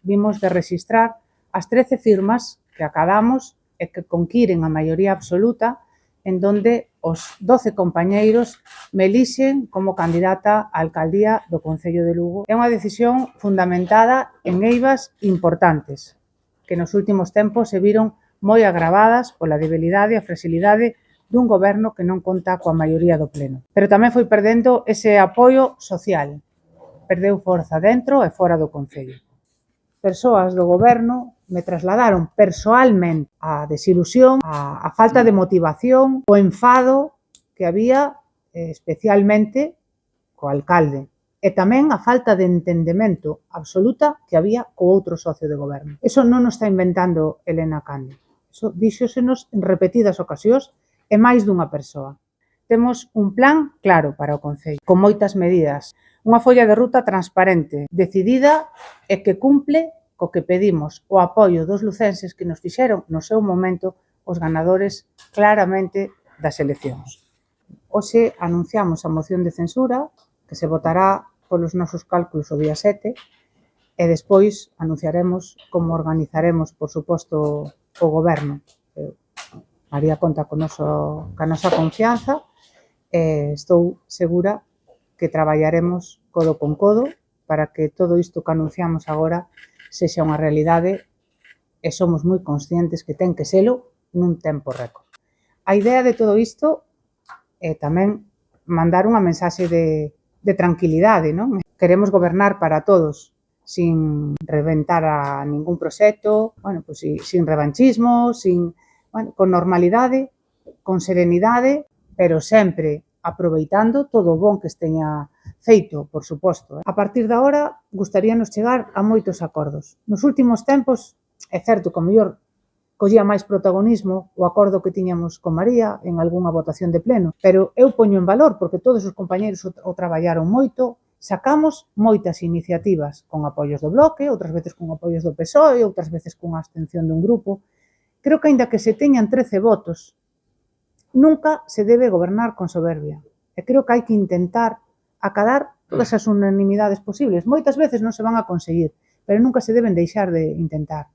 vimos de rexistrar as 13 firmas que acadamos e que conquiren a maioría absoluta, en donde os 12 compañeiros me elixen como candidata á alcaldía do Concello de Lugo. É unha decisión fundamentada en eivas importantes, que nos últimos tempos se viron moi agravadas pola debilidade e a fragilidade dun goberno que non conta coa maioría do pleno. Pero tamén foi perdendo ese apoio social. Perdeu forza dentro e fora do Concello. Persoas do goberno me trasladaron persoalmente a desilusión, a falta de motivación, o enfado que había especialmente co alcalde e tamén a falta de entendemento absoluta que había co outro socio de goberno. Eso non o está inventando Elena Cande. Eso díxosenos en repetidas ocasións e máis dunha persoa. Temos un plan claro para o Concello, con moitas medidas, unha folla de ruta transparente, decidida e que cumple co que pedimos, o apoio dos lucenses que nos fixeron no seu momento os ganadores claramente das eleccións. Hoxe anunciamos a moción de censura que se votará polos nosos cálculos o día 7 e despois anunciaremos como organizaremos, por suposto, o goberno. María conta ca nosa confianza e estou segura que traballaremos codo con codo para que todo isto que anunciamos agora sexa unha realidade e somos moi conscientes que ten que selo nun tempo récord. A idea de todo isto é tamén mandar unha mensaxe de tranquilidade, non? Queremos gobernar para todos, sin reventar a ningún proxecto, sin revanchismo, con normalidade, con serenidade, pero sempre aproveitando todo o bon que esteña feito, por suposto. A partir de agora, gustaríanos chegar a moitos acordos. Nos últimos tempos, é certo que o mellor collía máis protagonismo o acordo que tiñamos con María en algunha votación de pleno, pero eu poño en valor, porque todos os compañeiros o traballaron moito, sacamos moitas iniciativas con apoios do Bloque, outras veces con apoios do PSOE, outras veces con a abstención dun grupo. Creo que, aínda que se teñan 13 votos, nunca se debe gobernar con soberbia. E creo que hai que intentar acadar todas as unanimidades posibles. Moitas veces non se van a conseguir, pero nunca se deben deixar de intentar.